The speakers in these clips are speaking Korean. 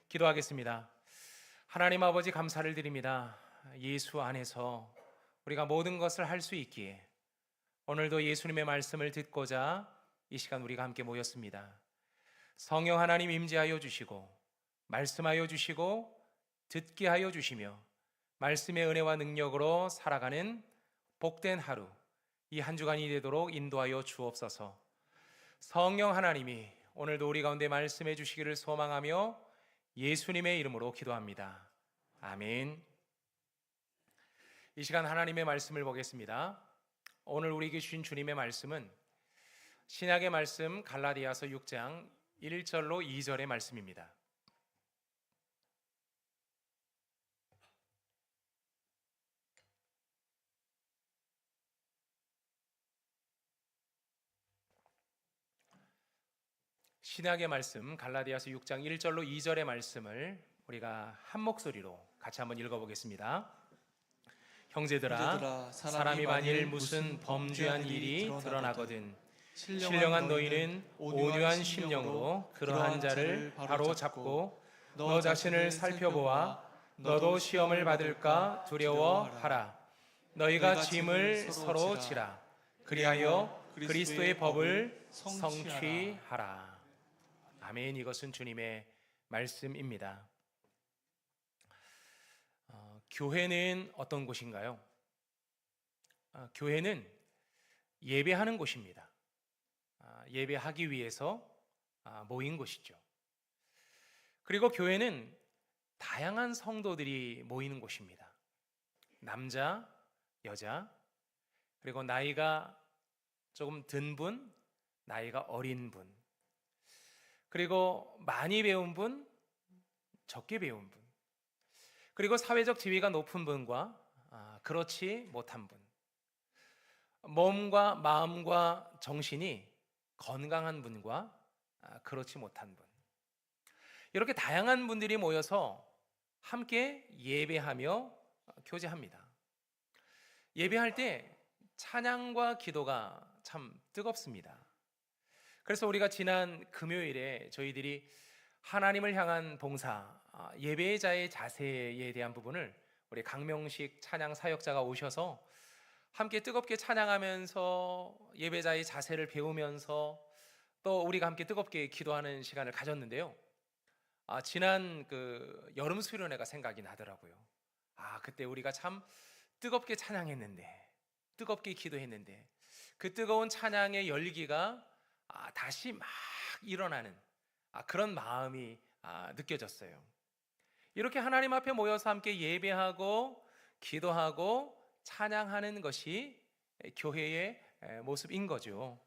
기도하겠습니다. 하나님 아버지 감사를 드립니다. 예수 안에서 우리가 모든 것을 할 수 있기에 오늘도 예수님의 말씀을 듣고자 이 시간 우리가 함께 모였습니다. 성령 하나님 임재하여 주시고 말씀하여 주시고 듣게 하여 주시며 말씀의 은혜와 능력으로 살아가는 복된 하루, 이 한 주간이 되도록 인도하여 주옵소서. 성령 하나님이 오늘도 우리 가운데 말씀해 주시기를 소망하며 예수님의 이름으로 기도합니다. 아멘. 이 시간 하나님의 말씀을 보겠습니다. 오늘 우리에게 주신 주님의 말씀은 신약의 말씀 갈라디아서 6장 1절로 2절의 말씀입니다. 신약의 말씀 갈라디아서 6장 1절로 2절의 말씀을 우리가 한 목소리로 같이 한번 읽어보겠습니다. 형제들아, 사람이 만일 무슨 범죄한 일이 드러나거든 신령한 너희는 온유한 심령으로 그러한 자를 바로 잡고 너 자신을 살펴보아 너도 시험을 받을까 두려워하라. 너희가 짐을 서로 지라. 그리하여 그리스도의 법을 성취하라. 아멘. 이것은 주님의 말씀입니다. 교회는 어떤 곳인가요? 교회는 예배하는 곳입니다. 예배하기 위해서 모인 곳이죠. 그리고 교회는 다양한 성도들이 모이는 곳입니다. 남자, 여자, 그리고 나이가 조금 든 분, 나이가 어린 분, 그리고 많이 배운 분, 적게 배운 분, 그리고 사회적 지위가 높은 분과 그렇지 못한 분, 몸과 마음과 정신이 건강한 분과 그렇지 못한 분, 이렇게 다양한 분들이 모여서 함께 예배하며 교제합니다. 예배할 때 찬양과 기도가 참 뜨겁습니다. 그래서 우리가 지난 금요일에 저희들이 하나님을 향한 봉사, 예배자의 자세에 대한 부분을 우리 강명식 찬양 사역자가 오셔서 함께 뜨겁게 찬양하면서 예배자의 자세를 배우면서 또 우리가 함께 뜨겁게 기도하는 시간을 가졌는데요. 지난 그 여름 수련회가 생각이 나더라고요. 그때 우리가 참 뜨겁게 찬양했는데, 뜨겁게 기도했는데 그 뜨거운 찬양의 열기가 다시 막 일어나는 그런 마음이 느껴졌어요. 이렇게 하나님 앞에 모여서 함께 예배하고 기도하고 찬양하는 것이 교회의 모습인 거죠.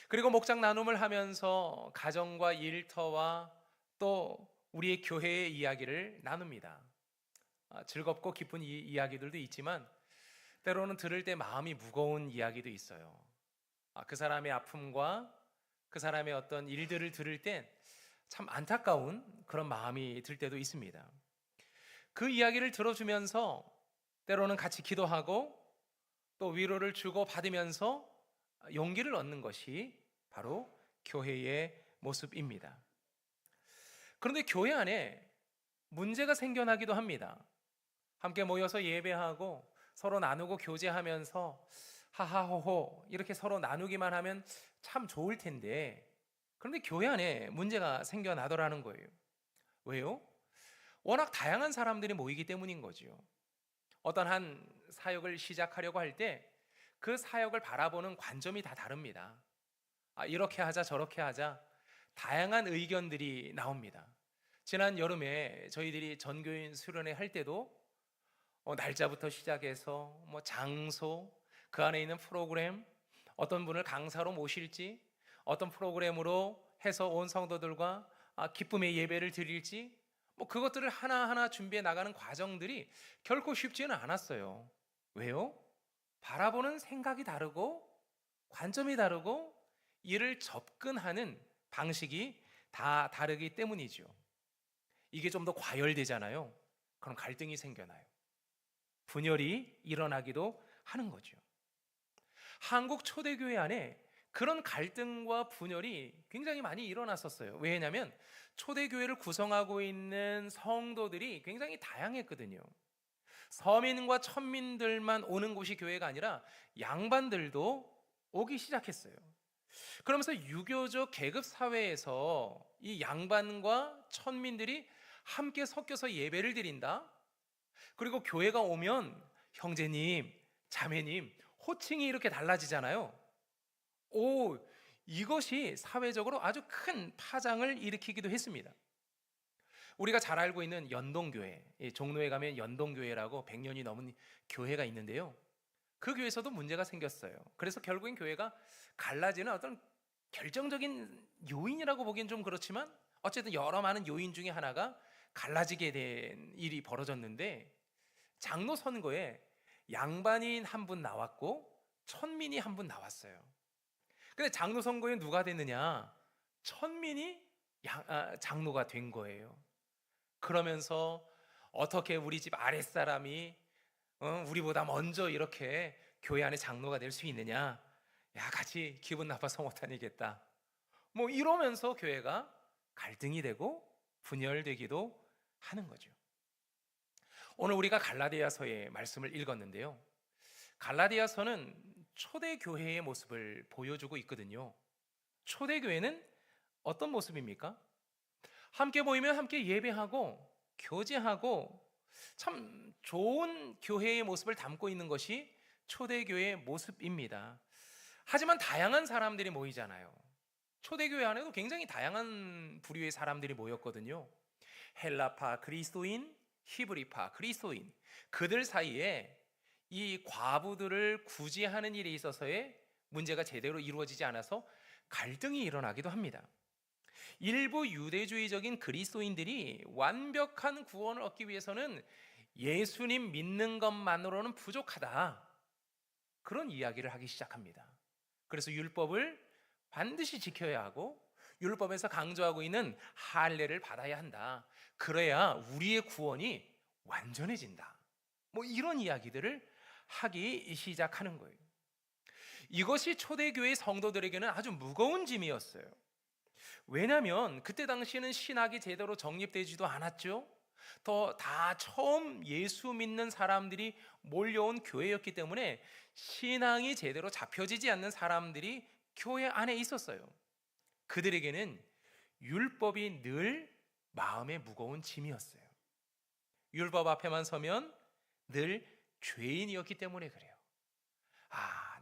그리고 목장 나눔을 하면서 가정과 일터와 또 우리의 교회의 이야기를 나눕니다. 즐겁고 기쁜 이야기들도 있지만 때로는 들을 때 마음이 무거운 이야기도 있어요. 그 사람의 아픔과 그 사람의 어떤 일들을 들을 땐 참 안타까운 그런 마음이 들 때도 있습니다. 그 이야기를 들어주면서 때로는 같이 기도하고 또 위로를 주고 받으면서 용기를 얻는 것이 바로 교회의 모습입니다. 그런데 교회 안에 문제가 생겨나기도 합니다. 함께 모여서 예배하고 서로 나누고 교제하면서 하하호호 이렇게 서로 나누기만 하면 참 좋을 텐데, 그런데 교회 안에 문제가 생겨나더라는 거예요. 왜요? 워낙 다양한 사람들이 모이기 때문인 거죠. 어떤 한 사역을 시작하려고 할 때 그 사역을 바라보는 관점이 다 다릅니다. 이렇게 하자 저렇게 하자 다양한 의견들이 나옵니다. 지난 여름에 저희들이 전교인 수련회 할 때도 날짜부터 시작해서 장소, 그 안에 있는 프로그램, 어떤 분을 강사로 모실지, 어떤 프로그램으로 해서 온 성도들과 기쁨의 예배를 드릴지, 그것들을 하나하나 준비해 나가는 과정들이 결코 쉽지는 않았어요. 왜요? 바라보는 생각이 다르고 관점이 다르고 이를 접근하는 방식이 다 다르기 때문이죠. 이게 좀 더 과열되잖아요. 그럼 갈등이 생겨나요. 분열이 일어나기도 하는 거죠. 한국 초대교회 안에 그런 갈등과 분열이 굉장히 많이 일어났었어요. 왜냐하면 초대교회를 구성하고 있는 성도들이 굉장히 다양했거든요. 서민과 천민들만 오는 곳이 교회가 아니라 양반들도 오기 시작했어요. 그러면서 유교적 계급 사회에서 이 양반과 천민들이 함께 섞여서 예배를 드린다. 그리고 교회가 오면 형제님, 자매님, 호칭이 이렇게 달라지잖아요. 오, 이것이 사회적으로 아주 큰 파장을 일으키기도 했습니다. 우리가 잘 알고 있는 연동교회, 종로에 가면 연동교회라고 100년이 넘은 교회가 있는데요. 그 교회에서도 문제가 생겼어요. 그래서 결국엔 교회가 갈라지는 어떤 결정적인 요인이라고 보기엔 좀 그렇지만 어쨌든 여러 많은 요인 중에 하나가 갈라지게 된 일이 벌어졌는데, 장로 선거에 양반인 한 분 나왔고 천민이 한 분 나왔어요. 근데 장로 선거에 누가 됐느냐? 천민이 장로가 된 거예요. 그러면서 어떻게 우리 집 아랫사람이 우리보다 먼저 이렇게 교회 안에 장로가 될 수 있느냐? 야, 같이 기분 나빠서 못 다니겠다. 뭐 이러면서 교회가 갈등이 되고 분열되기도 하는 거죠. 오늘 우리가 갈라디아서의 말씀을 읽었는데요. 갈라디아서는 초대교회의 모습을 보여주고 있거든요. 초대교회는 어떤 모습입니까? 함께 모이면 함께 예배하고 교제하고 참 좋은 교회의 모습을 담고 있는 것이 초대교회의 모습입니다. 하지만 다양한 사람들이 모이잖아요. 초대교회 안에도 굉장히 다양한 부류의 사람들이 모였거든요. 헬라파 그리스도인, 히브리파 그리스도인, 그들 사이에 이 과부들을 구제하는 일에 있어서의 문제가 제대로 이루어지지 않아서 갈등이 일어나기도 합니다. 일부 유대주의적인 그리스도인들이 완벽한 구원을 얻기 위해서는 예수님 믿는 것만으로는 부족하다, 그런 이야기를 하기 시작합니다. 그래서 율법을 반드시 지켜야 하고 율법에서 강조하고 있는 할례를 받아야 한다. 그래야 우리의 구원이 완전해진다. 뭐 이런 이야기들을 하기 시작하는 거예요. 이것이 초대교회 성도들에게는 아주 무거운 짐이었어요. 왜냐하면 그때 당시에는 신학이 제대로 정립되지도 않았죠. 다 처음 예수 믿는 사람들이 몰려온 교회였기 때문에 신앙이 제대로 잡혀지지 않는 사람들이 교회 안에 있었어요. 그들에게는 율법이 늘 마음에 무거운 짐이었어요. 율법 앞에만 서면 늘 죄인이었기 때문에 그래요.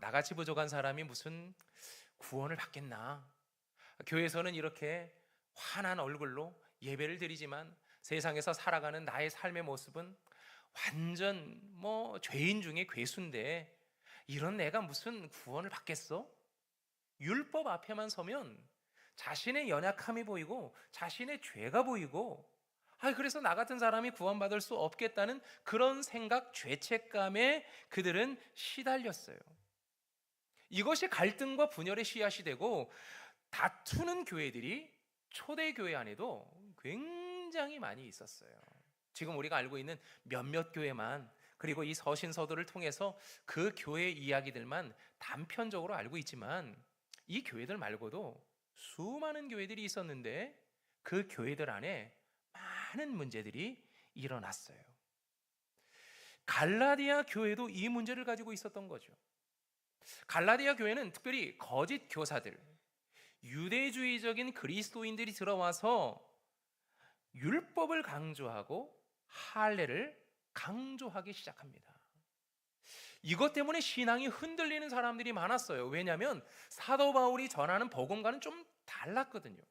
나같이 부족한 사람이 무슨 구원을 받겠나? 교회에서는 이렇게 환한 얼굴로 예배를 드리지만 세상에서 살아가는 나의 삶의 모습은 완전 죄인 중에 괴수인데 이런 내가 무슨 구원을 받겠어? 율법 앞에만 서면 자신의 연약함이 보이고 자신의 죄가 보이고 그래서 나 같은 사람이 구원받을 수 없겠다는 그런 생각, 죄책감에 그들은 시달렸어요. 이것이 갈등과 분열의 씨앗이 되고 다투는 교회들이 초대교회 안에도 굉장히 많이 있었어요. 지금 우리가 알고 있는 몇몇 교회만, 그리고 이 서신서들을 통해서 그 교회 이야기들만 단편적으로 알고 있지만 이 교회들 말고도 수많은 교회들이 있었는데 그 교회들 안에 많은 문제들이 일어났어요. 갈라디아 교회도 이 문제를 가지고 있었던 거죠. 갈라디아 교회는 특별히 거짓 교사들, 유대주의적인 그리스도인들이 들어와서 율법을 강조하고 할례를 강조하기 시작합니다. 이것 때문에 신앙이 흔들리는 사람들이 많았어요. 왜냐하면 사도 바울이 전하는 복음과는 좀 달랐거든요.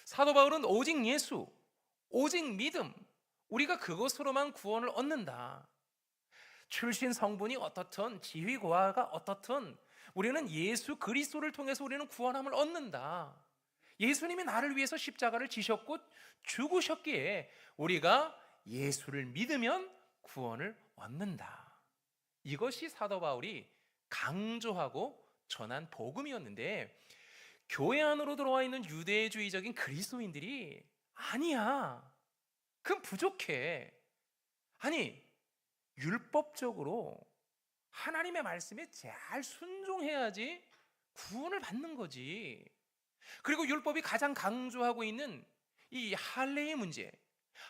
사도 바울은 오직 예수, 오직 믿음, 우리가 그것으로만 구원을 얻는다. 출신 성분이 어떻든 지위 고하가 어떻든 우리는 예수 그리스도를 통해서 우리는 구원함을 얻는다. 예수님이 나를 위해서 십자가를 지셨고 죽으셨기에 우리가 예수를 믿으면 구원을 얻는다. 이것이 사도 바울이 강조하고 전한 복음이었는데 교회 안으로 들어와 있는 유대주의적인 그리스도인들이 아니야, 그건 부족해. 율법적으로 하나님의 말씀에 잘 순종해야지 구원을 받는 거지. 그리고 율법이 가장 강조하고 있는 이 할례의 문제,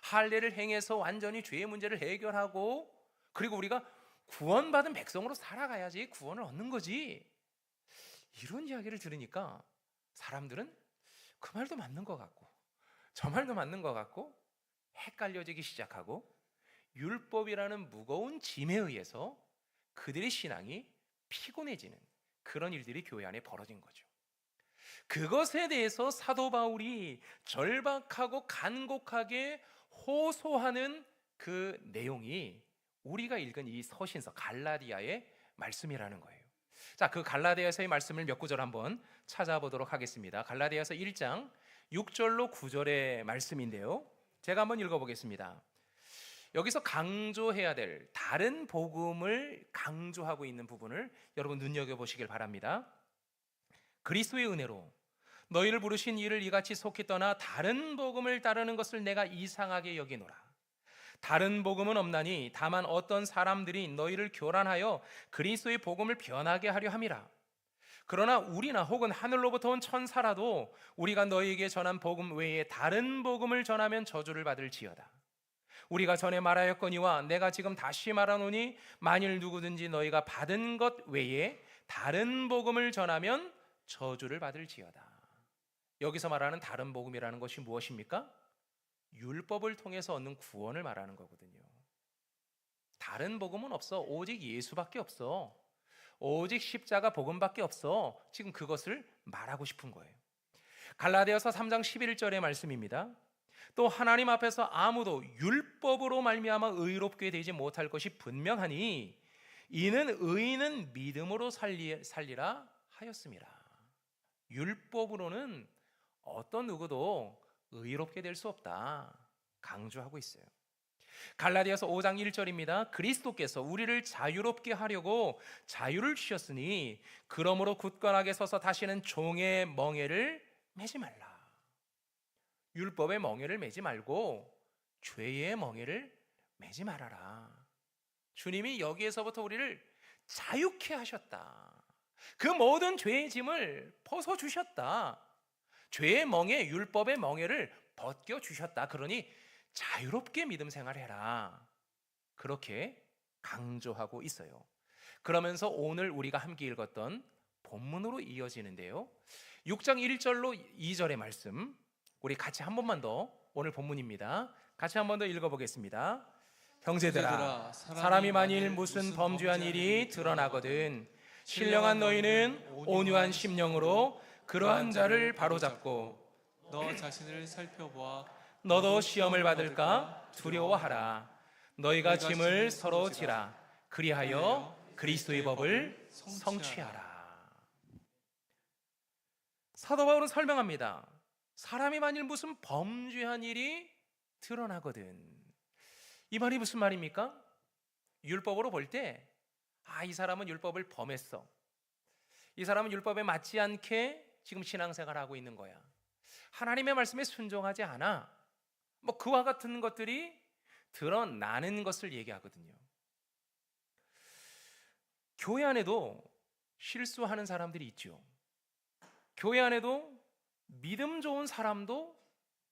할례를 행해서 완전히 죄의 문제를 해결하고 그리고 우리가 구원받은 백성으로 살아가야지 구원을 얻는 거지. 이런 이야기를 들으니까 사람들은 그 말도 맞는 것 같고 저 말도 맞는 것 같고 헷갈려지기 시작하고 율법이라는 무거운 짐에 의해서 그들의 신앙이 피곤해지는 그런 일들이 교회 안에 벌어진 거죠. 그것에 대해서 사도 바울이 절박하고 간곡하게 호소하는 그 내용이 우리가 읽은 이 서신서 갈라디아의 말씀이라는 거예요. 자, 그 갈라디아서의 말씀을 몇 구절 한번 찾아보도록 하겠습니다. 갈라디아서 1장 6절로 9절의 말씀인데요. 제가 한번 읽어보겠습니다. 여기서 강조해야 될 다른 복음을 강조하고 있는 부분을 여러분 눈여겨보시길 바랍니다. 그리스도의 은혜로 너희를 부르신 이를 이같이 속히 떠나 다른 복음을 따르는 것을 내가 이상하게 여기노라. 다른 복음은 없나니 다만 어떤 사람들이 너희를 교란하여 그리스도의 복음을 변하게 하려 함이라. 그러나 우리나 혹은 하늘로부터 온 천사라도 우리가 너희에게 전한 복음 외에 다른 복음을 전하면 저주를 받을지어다. 우리가 전에 말하였거니와 내가 지금 다시 말하노니 만일 누구든지 너희가 받은 것 외에 다른 복음을 전하면 저주를 받을지어다. 여기서 말하는 다른 복음이라는 것이 무엇입니까? 율법을 통해서 얻는 구원을 말하는 거거든요. 다른 복음은 없어. 오직 예수밖에 없어. 오직 십자가 복음밖에 없어. 지금 그것을 말하고 싶은 거예요. 갈라디아서 3장 11절의 말씀입니다. 또 하나님 앞에서 아무도 율법으로 말미암아 의롭게 되지 못할 것이 분명하니 이는 의인은 믿음으로 살리라 하였습니다. 율법으로는 어떤 누구도 의롭게 될 수 없다 강조하고 있어요. 갈라디아서 5장 1절입니다. 그리스도께서 우리를 자유롭게 하려고 자유를 주셨으니 그러므로 굳건하게 서서 다시는 종의 멍에를 매지 말라. 율법의 멍에를 매지 말고 죄의 멍에를 매지 말아라. 주님이 여기에서부터 우리를 자유케 하셨다. 그 모든 죄의 짐을 벗어주셨다. 죄의 멍에, 율법의 멍에를 벗겨주셨다. 그러니 자유롭게 믿음 생활해라. 그렇게 강조하고 있어요. 그러면서 오늘 우리가 함께 읽었던 본문으로 이어지는데요. 6장 1절로 2절의 말씀 우리 같이 한 번만 더, 오늘 본문입니다. 같이 한 번 더 읽어보겠습니다. 형제들아, 사람이 만일 무슨 범죄한 일이 드러나거든 신령한 너희는 온유한 심령으로 그러한 자를 바로잡고 너 자신을 살펴보아 너도 시험을 받을까 두려워하라. 너희가 짐을 서로 지라. 그리하여 그리스도의 법을 성취하라. 사도 바울은 설명합니다. 사람이 만일 무슨 범죄한 일이 드러나거든. 이 말이 무슨 말입니까? 율법으로 볼 때 이 사람은 율법을 범했어. 이 사람은 율법에 맞지 않게 지금 신앙생활을 하고 있는 거야. 하나님의 말씀에 순종하지 않아. 그와 같은 것들이 드러나는 것을 얘기하거든요. 교회 안에도 실수하는 사람들이 있죠. 교회 안에도 믿음 좋은 사람도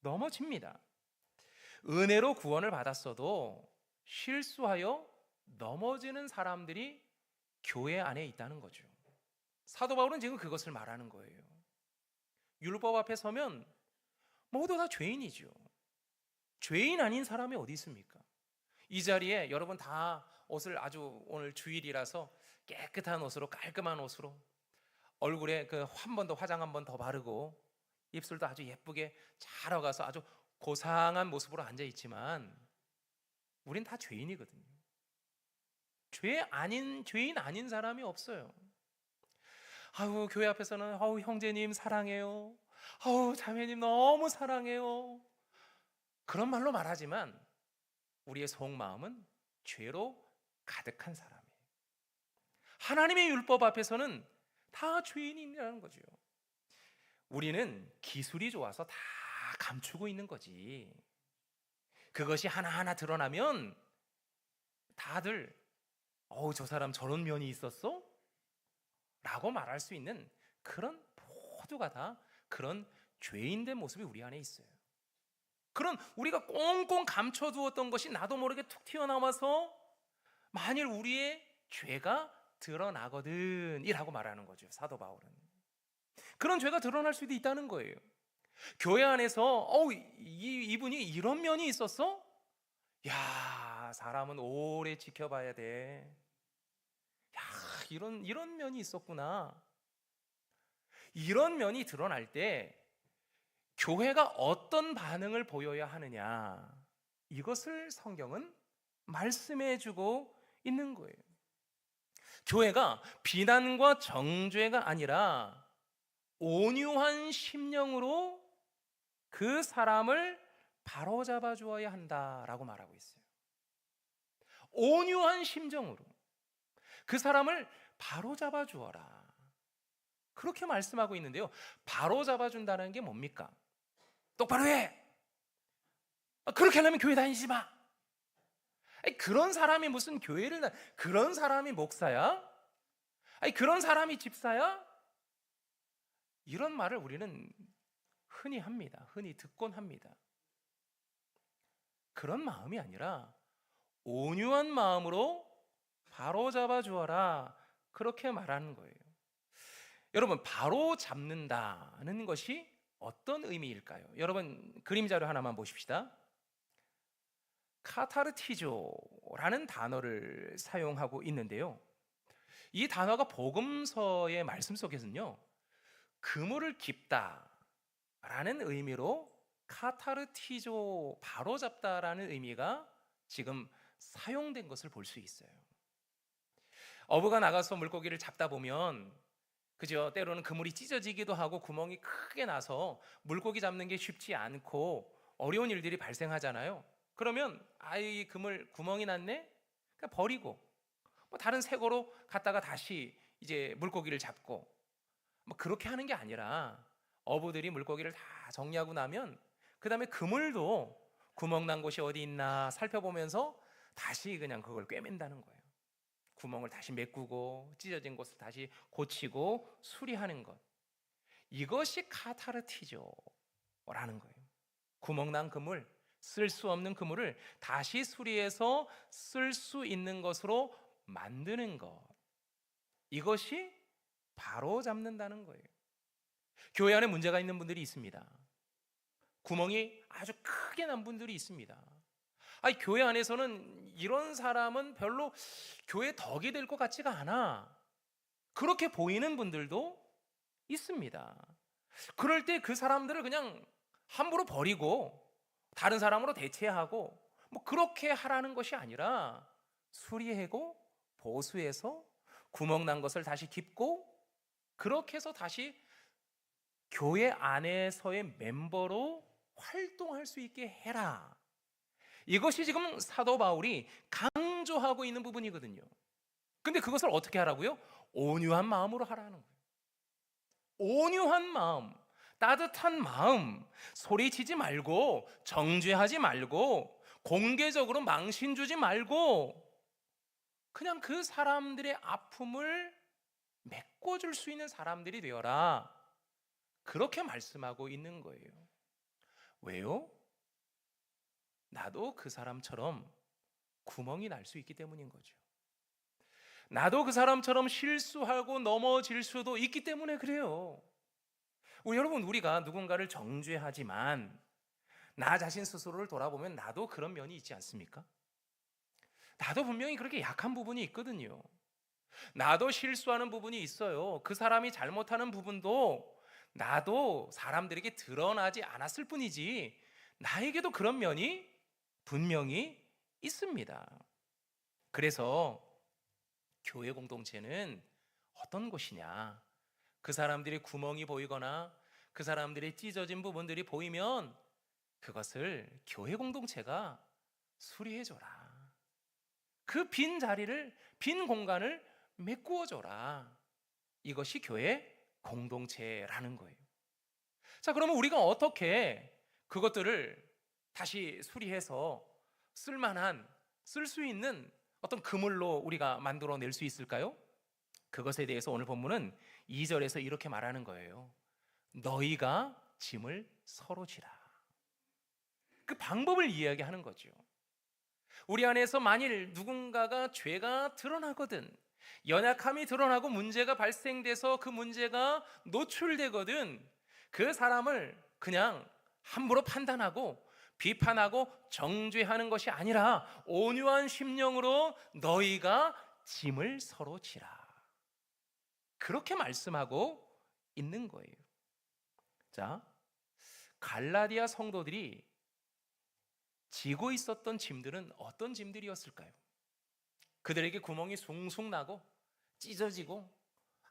넘어집니다. 은혜로 구원을 받았어도 실수하여 넘어지는 사람들이 교회 안에 있다는 거죠. 사도 바울은 지금 그것을 말하는 거예요. 율법 앞에 서면 모두 다 죄인이죠. 죄인 아닌 사람이 어디 있습니까? 이 자리에 여러분 다 옷을 아주 오늘 주일이라서 깨끗한 옷으로 깔끔한 옷으로 얼굴에 한 번 더 화장 한 번 더 바르고 입술도 아주 예쁘게 잘 어가서 아주 고상한 모습으로 앉아 있지만 우린 다 죄인이거든요. 죄인 아닌 사람이 없어요. 교회 앞에서는 형제님 사랑해요. 자매님 너무 사랑해요. 그런 말로 말하지만 우리의 속마음은 죄로 가득한 사람이에요. 하나님의 율법 앞에서는 다 죄인이라는 거죠. 우리는 기술이 좋아서 다 감추고 있는 거지. 그것이 하나하나 드러나면 다들 저 사람 저런 면이 있었어? 라고 말할 수 있는 그런 모두가 다 그런 죄인된 모습이 우리 안에 있어요. 그런 우리가 꽁꽁 감춰두었던 것이 나도 모르게 툭 튀어나와서 만일 우리의 죄가 드러나거든 이라고 말하는 거죠, 사도 바울은. 그런 죄가 드러날 수도 있다는 거예요. 교회 안에서 이분이 이런 면이 있었어? 야, 사람은 오래 지켜봐야 돼. 야, 이런 면이 있었구나. 이런 면이 드러날 때 교회가 어떤 반응을 보여야 하느냐, 이것을 성경은 말씀해 주고 있는 거예요. 교회가 비난과 정죄가 아니라 온유한 심령으로 그 사람을 바로잡아 주어야 한다라고 말하고 있어요. 온유한 심정으로 그 사람을 바로잡아 주어라, 그렇게 말씀하고 있는데요. 바로잡아 준다는 게 뭡니까? 똑바로 해! 그렇게 하려면 교회 다니지 마! 그런 사람이 무슨 교회를 그런 사람이 목사야? 그런 사람이 집사야? 이런 말을 우리는 흔히 합니다. 흔히 듣곤 합니다. 그런 마음이 아니라 온유한 마음으로 바로잡아 주어라, 그렇게 말하는 거예요. 여러분, 바로잡는다는 것이 어떤 의미일까요? 여러분, 그림자료 하나만 보십시다. 카타르티조라는 단어를 사용하고 있는데요. 이 단어가 복음서의 말씀 속에서는요, 그물을 깁다라는 의미로 카타르티조, 바로잡다라는 의미가 지금 사용된 것을 볼 수 있어요. 어부가 나가서 물고기를 잡다 보면 그죠? 때로는 그물이 찢어지기도 하고 구멍이 크게 나서 물고기 잡는 게 쉽지 않고 어려운 일들이 발생하잖아요. 그러면 이 그물 구멍이 났네? 그러니까 버리고 다른 새거로 갔다가 다시 이제 물고기를 잡고 그렇게 하는 게 아니라 어부들이 물고기를 다 정리하고 나면 그 다음에 그물도 구멍 난 곳이 어디 있나 살펴보면서 다시 그냥 그걸 꿰맨다는 거예요. 구멍을 다시 메꾸고 찢어진 곳을 다시 고치고 수리하는 것, 이것이 카타르티조라는 거예요. 구멍난 그물, 쓸 수 없는 그물을 다시 수리해서 쓸 수 있는 것으로 만드는 것, 이것이 바로 잡는다는 거예요. 교회 안에 문제가 있는 분들이 있습니다. 구멍이 아주 크게 난 분들이 있습니다. 교회 안에서는 이런 사람은 별로 교회 덕이 될 것 같지가 않아, 그렇게 보이는 분들도 있습니다. 그럴 때 그 사람들을 그냥 함부로 버리고 다른 사람으로 대체하고 그렇게 하라는 것이 아니라 수리하고 보수해서 구멍 난 것을 다시 깁고 그렇게 해서 다시 교회 안에서의 멤버로 활동할 수 있게 해라. 이것이 지금 사도 바울이 강조하고 있는 부분이거든요. 근데 그것을 어떻게 하라고요? 온유한 마음으로 하라는 거예요. 온유한 마음, 따뜻한 마음, 소리치지 말고 정죄하지 말고 공개적으로 망신 주지 말고 그냥 그 사람들의 아픔을 메꿔줄 수 있는 사람들이 되어라, 그렇게 말씀하고 있는 거예요. 왜요? 나도 그 사람처럼 구멍이 날 수 있기 때문인 거죠. 나도 그 사람처럼 실수하고 넘어질 수도 있기 때문에 그래요. 여러분, 우리가 누군가를 정죄하지만 나 자신 스스로를 돌아보면 나도 그런 면이 있지 않습니까? 나도 분명히 그렇게 약한 부분이 있거든요. 나도 실수하는 부분이 있어요. 그 사람이 잘못하는 부분도 나도 사람들에게 드러나지 않았을 뿐이지 나에게도 그런 면이 분명히 있습니다. 그래서 교회 공동체는 어떤 곳이냐? 그 사람들의 구멍이 보이거나 그 사람들의 찢어진 부분들이 보이면 그것을 교회 공동체가 수리해줘라. 그 빈 자리를, 빈 공간을 메꾸어줘라. 이것이 교회 공동체라는 거예요. 자, 그러면 우리가 어떻게 그것들을 다시 수리해서 쓸만한, 쓸 수 있는 어떤 그물로 우리가 만들어낼 수 있을까요? 그것에 대해서 오늘 본문은 2절에서 이렇게 말하는 거예요. 너희가 짐을 서로 지라. 그 방법을 이야기하는 거죠. 우리 안에서 만일 누군가가 죄가 드러나거든, 연약함이 드러나고 문제가 발생돼서 그 문제가 노출되거든, 그 사람을 그냥 함부로 판단하고 비판하고 정죄하는 것이 아니라 온유한 심령으로 너희가 짐을 서로 지라. 그렇게 말씀하고 있는 거예요. 자, 갈라디아 성도들이 지고 있었던 짐들은 어떤 짐들이었을까요? 그들에게 구멍이 숭숭 나고 찢어지고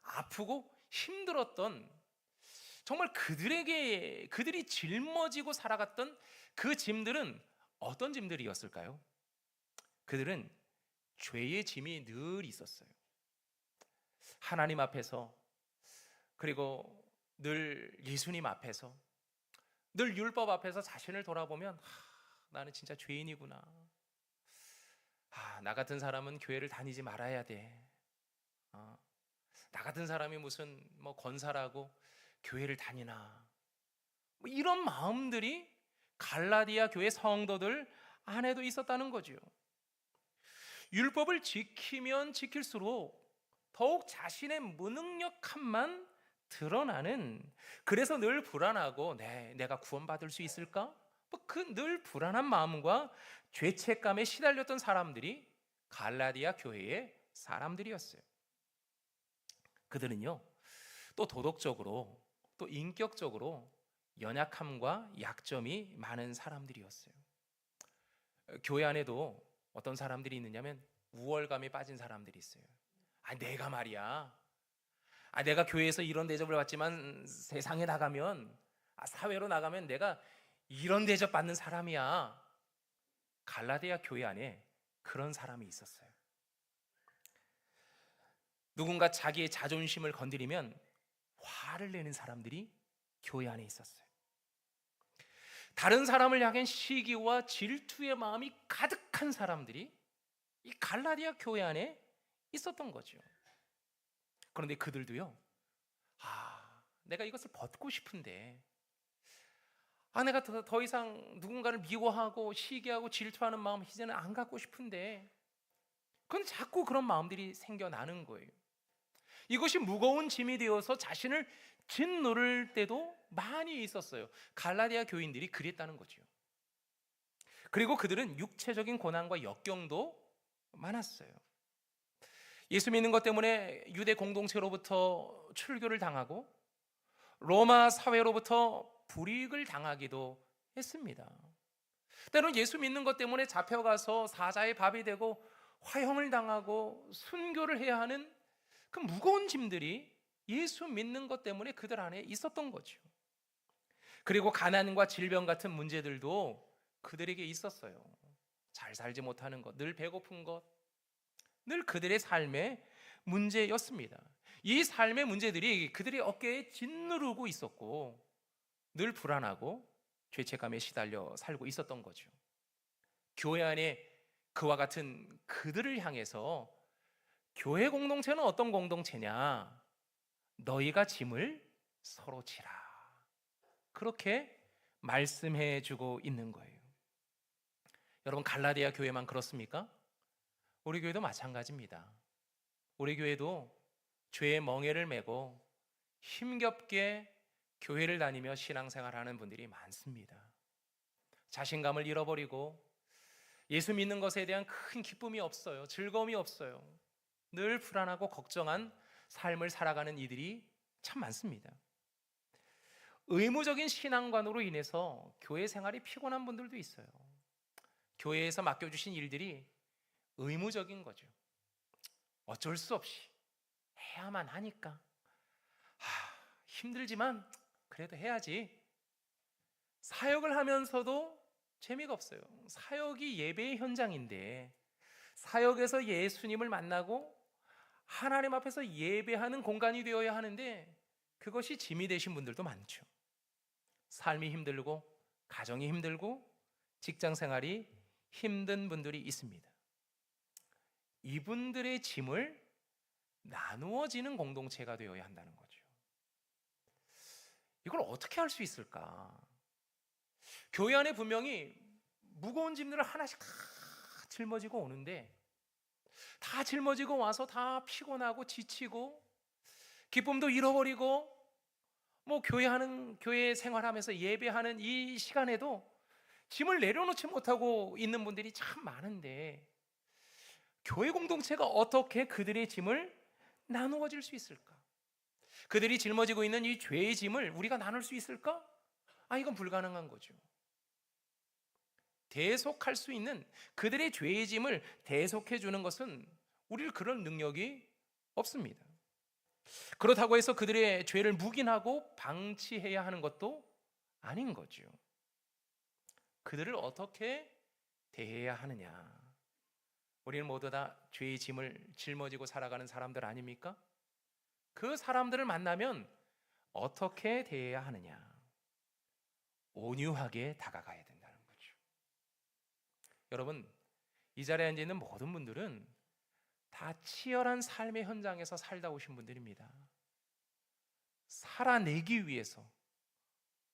아프고 힘들었던, 정말 그들이 짊어지고 살아갔던 그 짐들은 어떤 짐들이었을까요? 그들은 죄의 짐이 늘 있었어요. 하나님 앞에서, 그리고 늘 예수님 앞에서, 늘 율법 앞에서 자신을 돌아보면 나는 진짜 죄인이구나. 나 같은 사람은 교회를 다니지 말아야 돼. 나 같은 사람이 무슨 권사라고 교회를 다니나. 이런 마음들이 갈라디아 교회 성도들 안에도 있었다는 거죠. 율법을 지키면 지킬수록 더욱 자신의 무능력함만 드러나는, 그래서 늘 불안하고 내가 구원받을 수 있을까? 그 늘 불안한 마음과 죄책감에 시달렸던 사람들이 갈라디아 교회의 사람들이었어요. 그들은요, 또 도덕적으로 또 인격적으로 연약함과 약점이 많은 사람들이었어요. 교회 안에도 어떤 사람들이 있느냐면 우월감에 빠진 사람들이 있어요. 내가 말이야, 내가 교회에서 이런 대접을 받지만 세상에 나가면, 사회로 나가면 내가 이런 대접 받는 사람이야. 갈라디아 교회 안에 그런 사람이 있었어요. 누군가 자기의 자존심을 건드리면 화를 내는 사람들이 교회 안에 있었어요. 다른 사람을 향한 시기와 질투의 마음이 가득한 사람들이 이 갈라디아 교회 안에 있었던 거죠. 그런데 그들도요, 내가 이것을 벗고 싶은데, 내가 더 이상 누군가를 미워하고 시기하고 질투하는 마음 이제는 안 갖고 싶은데, 그건 자꾸 그런 마음들이 생겨나는 거예요. 이것이 무거운 짐이 되어서 자신을 짓누를 때도 많이 있었어요. 갈라디아 교인들이 그랬다는 거죠. 그리고 그들은 육체적인 고난과 역경도 많았어요. 예수 믿는 것 때문에 유대 공동체로부터 출교를 당하고 로마 사회로부터 불이익을 당하기도 했습니다. 때로는 예수 믿는 것 때문에 잡혀가서 사자의 밥이 되고 화형을 당하고 순교를 해야 하는 그 무거운 짐들이 예수 믿는 것 때문에 그들 안에 있었던 거죠. 그리고 가난과 질병 같은 문제들도 그들에게 있었어요. 잘 살지 못하는 것, 늘 배고픈 것, 늘 그들의 삶의 문제였습니다. 이 삶의 문제들이 그들의 어깨에 짓누르고 있었고 늘 불안하고 죄책감에 시달려 살고 있었던 거죠. 교회 안에 그와 같은 그들을 향해서 교회 공동체는 어떤 공동체냐? 너희가 짐을 서로 지라. 그렇게 말씀해 주고 있는 거예요. 여러분, 갈라디아 교회만 그렇습니까? 우리 교회도 마찬가지입니다. 우리 교회도 죄의 멍에를 메고 힘겹게 교회를 다니며 신앙생활하는 분들이 많습니다. 자신감을 잃어버리고 예수 믿는 것에 대한 큰 기쁨이 없어요. 즐거움이 없어요. 늘 불안하고 걱정한 삶을 살아가는 이들이 참 많습니다. 의무적인 신앙관으로 인해서 교회 생활이 피곤한 분들도 있어요. 교회에서 맡겨주신 일들이 의무적인 거죠. 어쩔 수 없이 해야만 하니까. 힘들지만 그래도 해야지. 사역을 하면서도 재미가 없어요. 사역이 예배의 현장인데 사역에서 예수님을 만나고 하나님 앞에서 예배하는 공간이 되어야 하는데 그것이 짐이 되신 분들도 많죠. 삶이 힘들고 가정이 힘들고 직장 생활이 힘든 분들이 있습니다. 이분들의 짐을 나누어지는 공동체가 되어야 한다는 거죠. 이걸 어떻게 할 수 있을까? 교회 안에 분명히 무거운 짐들을 하나씩 다 짊어지고 오는데, 다 짊어지고 와서 다 피곤하고 지치고 기쁨도 잃어버리고, 뭐 교회 생활하면서 예배하는 이 시간에도 짐을 내려놓지 못하고 있는 분들이 참 많은데, 교회 공동체가 어떻게 그들의 짐을 나누어 줄 수 있을까? 그들이 짊어지고 있는 이 죄의 짐을 우리가 나눌 수 있을까? 이건 불가능한 거죠. 대속할 수 있는, 그들의 죄의 짐을 대속해 주는 것은 우리를 그런 능력이 없습니다. 그렇다고 해서 그들의 죄를 묵인하고 방치해야 하는 것도 아닌 거죠. 그들을 어떻게 대해야 하느냐? 우리는 모두 다 죄의 짐을 짊어지고 살아가는 사람들 아닙니까? 그 사람들을 만나면 어떻게 대해야 하느냐? 온유하게 다가가야 된다는 거죠. 여러분, 이 자리에 앉아 있는 모든 분들은 다 치열한 삶의 현장에서 살다 오신 분들입니다. 살아내기 위해서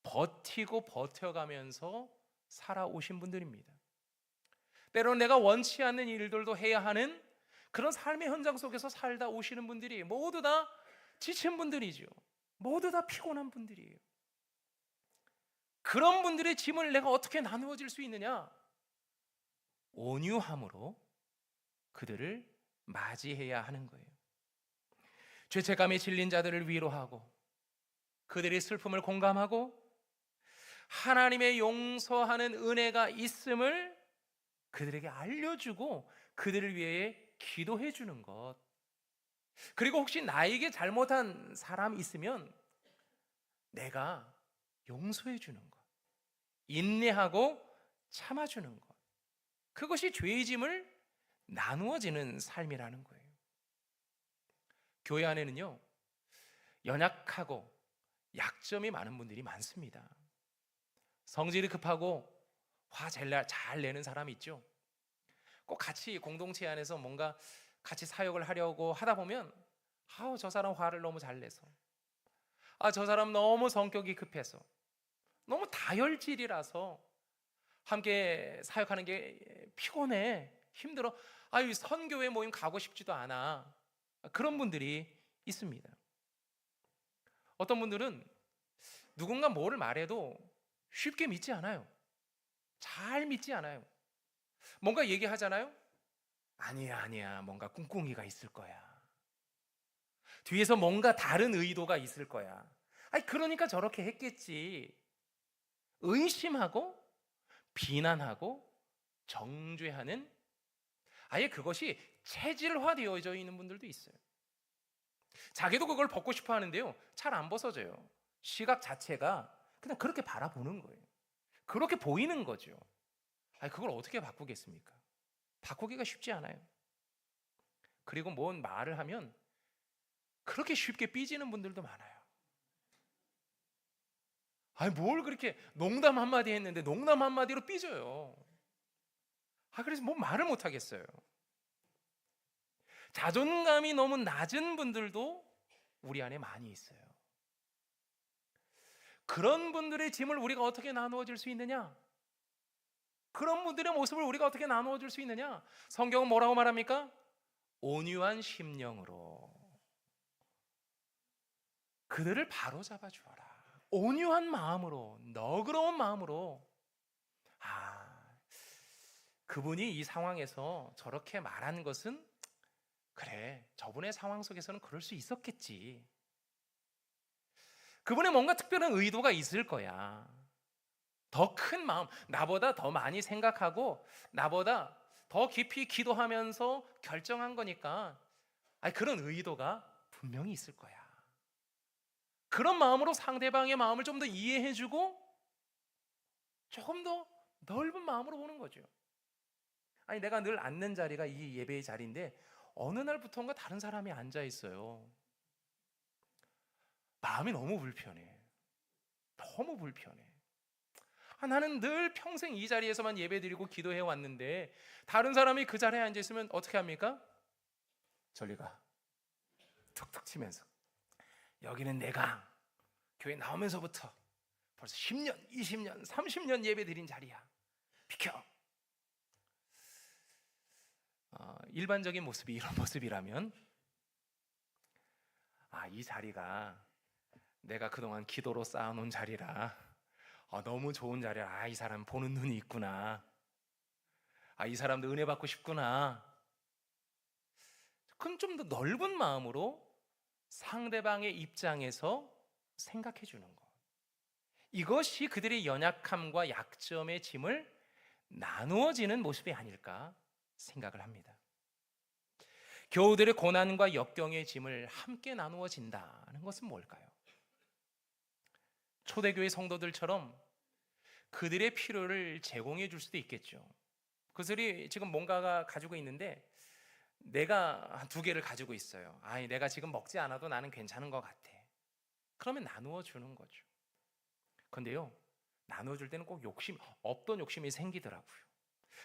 버티고 버텨가면서 살아오신 분들입니다. 때로는 내가 원치 않는 일들도 해야 하는 그런 삶의 현장 속에서 살다 오시는 분들이 모두 다 지친 분들이죠. 모두 다 피곤한 분들이에요. 그런 분들의 짐을 내가 어떻게 나누어 줄 수 있느냐? 온유함으로 그들을 맞이해야 하는 거예요. 죄책감에 질린 자들을 위로하고, 그들의 슬픔을 공감하고, 하나님의 용서하는 은혜가 있음을 그들에게 알려주고 그들을 위해 기도해 주는 것. 그리고 혹시 나에게 잘못한 사람이 있으면 내가 용서해 주는 것, 인내하고 참아주는 것, 그것이 죄의 짐을 나누어지는 삶이라는 거예요. 교회 안에는요, 연약하고 약점이 많은 분들이 많습니다. 성질이 급하고 화 잘 내는 사람이 있죠. 꼭 같이 공동체 안에서 뭔가 같이 사역을 하려고 하다 보면, 저 사람 화를 너무 잘 내서, 저 사람 너무 성격이 급해서, 너무 다혈질이라서 함께 사역하는 게 피곤해, 힘들어, 선교회 모임 가고 싶지도 않아. 그런 분들이 있습니다. 어떤 분들은 누군가 뭐를 말해도 쉽게 믿지 않아요. 잘 믿지 않아요. 뭔가 얘기하잖아요. 아니야, 뭔가 꿍꿍이가 있을 거야. 뒤에서 뭔가 다른 의도가 있을 거야. 그러니까 저렇게 했겠지. 의심하고 비난하고 정죄하는, 아예 그것이 체질화되어져 있는 분들도 있어요. 자기도 그걸 벗고 싶어 하는데요, 잘 안 벗어져요. 시각 자체가 그냥 그렇게 바라보는 거예요. 그렇게 보이는 거죠. 그걸 어떻게 바꾸겠습니까? 바꾸기가 쉽지 않아요. 그리고 뭔 말을 하면 그렇게 쉽게 삐지는 분들도 많아요. 뭘 그렇게 농담 한마디 했는데 농담 한마디로 삐져요. 그래서 뭐 말을 못 하겠어요. 자존감이 너무 낮은 분들도 우리 안에 많이 있어요. 그런 분들의 짐을 우리가 어떻게 나누어 줄 수 있느냐? 그런 분들의 모습을 우리가 어떻게 나누어 줄 수 있느냐? 성경은 뭐라고 말합니까? 온유한 심령으로 그들을 바로잡아 주어라. 온유한 마음으로, 너그러운 마음으로. 그분이 이 상황에서 저렇게 말한 것은, 그래, 저분의 상황 속에서는 그럴 수 있었겠지. 그분의 뭔가 특별한 의도가 있을 거야. 더 큰 마음, 나보다 더 많이 생각하고 나보다 더 깊이 기도하면서 결정한 거니까 그런 의도가 분명히 있을 거야. 그런 마음으로 상대방의 마음을 좀 더 이해해주고 조금 더 넓은 마음으로 보는 거죠. 내가 늘 앉는 자리가 이 예배의 자리인데 어느 날부터인가 다른 사람이 앉아 있어요. 마음이 너무 불편해. 너무 불편해. 나는 늘 평생 이 자리에서만 예배드리고 기도해 왔는데 다른 사람이 그 자리에 앉아 있으면 어떻게 합니까? 저리 가. 툭툭 치면서, 여기는 내가 교회 나오면서부터 벌써 10년, 20년, 30년 예배 드린 자리야. 비켜. 일반적인 모습이 이런 모습이라면 이 자리가 내가 그동안 기도로 쌓아놓은 자리라 너무 좋은 자리라. 이 사람 보는 눈이 있구나. 이 사람도 은혜 받고 싶구나. 그럼 좀 더 넓은 마음으로 상대방의 입장에서 생각해 주는 것. 이것이 그들의 연약함과 약점의 짐을 나누어지는 모습이 아닐까 생각을 합니다. 교우들의 고난과 역경의 짐을 함께 나누어진다는 것은 뭘까요? 초대교회 성도들처럼 그들의 필요를 제공해 줄 수도 있겠죠. 그들이 지금 뭔가가 가지고 있는데 내가 2개를 가지고 있어요. 내가 지금 먹지 않아도 나는 괜찮은 것 같아. 그러면 나누어 주는 거죠. 근데요, 나누어 줄 때는 꼭 없던 욕심이 생기더라고요.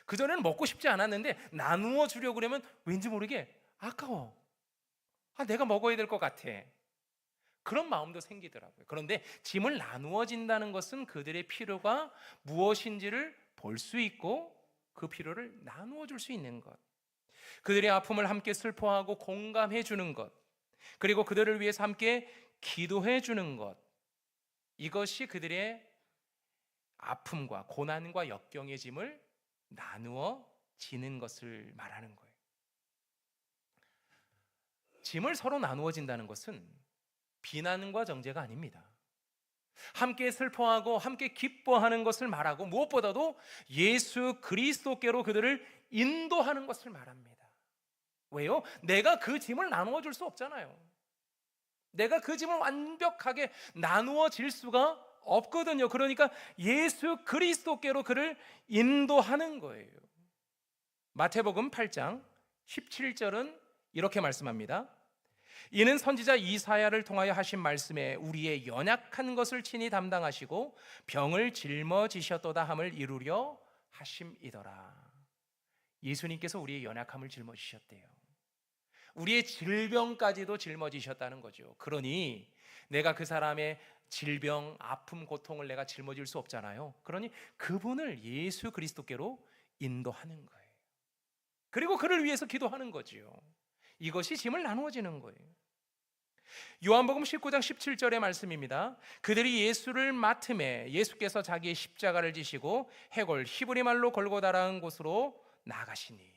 그전에는 먹고 싶지 않았는데 나누어 주려고 그러면 왠지 모르게 아까워. 내가 먹어야 될 것 같아. 그런 마음도 생기더라고요. 그런데 짐을 나누어진다는 것은 그들의 필요가 무엇인지를 볼 수 있고 그 필요를 나누어 줄 수 있는 것, 그들의 아픔을 함께 슬퍼하고 공감해 주는 것, 그리고 그들을 위해서 함께 기도해 주는 것, 이것이 그들의 아픔과 고난과 역경의 짐을 나누어 지는 것을 말하는 거예요. 짐을 서로 나누어진다는 것은 비난과 정죄가 아닙니다. 함께 슬퍼하고 함께 기뻐하는 것을 말하고 무엇보다도 예수 그리스도께로 그들을 인도하는 것을 말합니다. 왜요? 내가 그 짐을 나누어 줄 수 없잖아요. 내가 그 짐을 완벽하게 나누어 질 수가 없거든요. 그러니까 예수 그리스도께로 그를 인도하는 거예요. 마태복음 8장 17절은 이렇게 말씀합니다. 이는 선지자 이사야를 통하여 하신 말씀에 우리의 연약한 것을 친히 담당하시고 병을 짊어지셨도다 함을 이루려 하심이더라. 예수님께서 우리의 연약함을 짊어지셨대요. 우리의 질병까지도 짊어지셨다는 거죠. 그러니 내가 그 사람의 질병, 아픔, 고통을 내가 짊어질 수 없잖아요. 그러니 그분을 예수 그리스도께로 인도하는 거예요. 그리고 그를 위해서 기도하는 거지요. 이것이 짐을 나누어지는 거예요. 요한복음 19장 17절의 말씀입니다. 그들이 예수를 맡음에 예수께서 자기의 십자가를 지시고 해골 히브리 말로 골고다라는 곳으로 나가시니,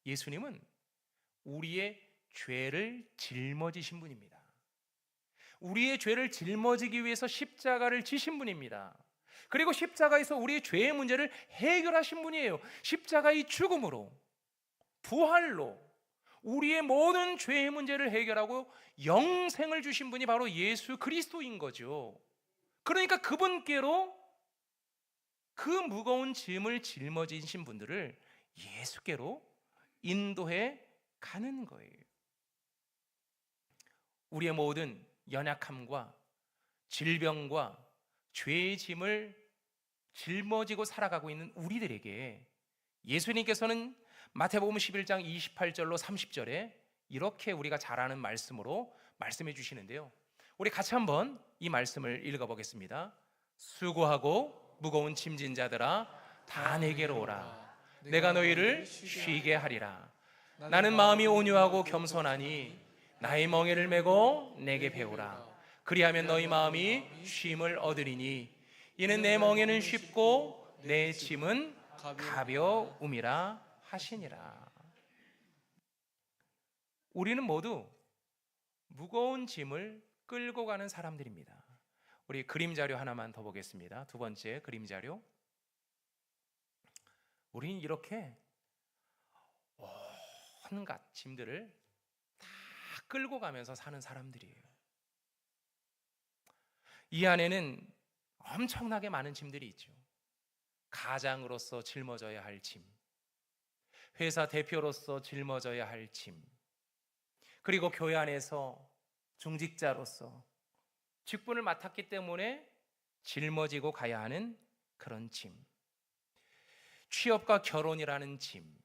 예수님은 우리의 죄를 짊어지신 분입니다. 우리의 죄를 짊어지기 위해서 십자가를 지신 분입니다. 그리고 십자가에서 우리의 죄의 문제를 해결하신 분이에요. 십자가의 죽음으로, 부활로 우리의 모든 죄의 문제를 해결하고 영생을 주신 분이 바로 예수 그리스도인 거죠. 그러니까 그분께로 그 무거운 짐을 짊어지신 분들을 예수께로 인도해 가는 거예요. 우리의 모든 연약함과 질병과 죄의 짐을 짊어지고 살아가고 있는 우리들에게 예수님께서는 마태복음 11장 28절로 30절에 이렇게 우리가 잘 아는 말씀으로 말씀해 주시는데요. 우리 같이 한번 이 말씀을 읽어보겠습니다. 수고하고 무거운 짐진 자들아 다 내게로 오라. 내가 너희를 쉬게 하리라. 나는 마음이 온유하고 겸손하니 나의 멍에를 메고 내게 배우라. 그리하면 너희 마음이 쉼을 얻으리니 이는 내 멍에는 쉽고 내 짐은 가벼움이라 하시니라. 우리는 모두 무거운 짐을 끌고 가는 사람들입니다. 우리 그림 자료 하나만 더 보겠습니다. 2번째 그림 자료. 우리는 이렇게 온갖 짐들을 다 끌고 가면서 사는 사람들이에요. 이 안에는 엄청나게 많은 짐들이 있죠. 가장으로서 짊어져야 할 짐, 회사 대표로서 짊어져야 할 짐, 그리고 교회 안에서 중직자로서 직분을 맡았기 때문에 짊어지고 가야 하는 그런 짐, 취업과 결혼이라는 짐,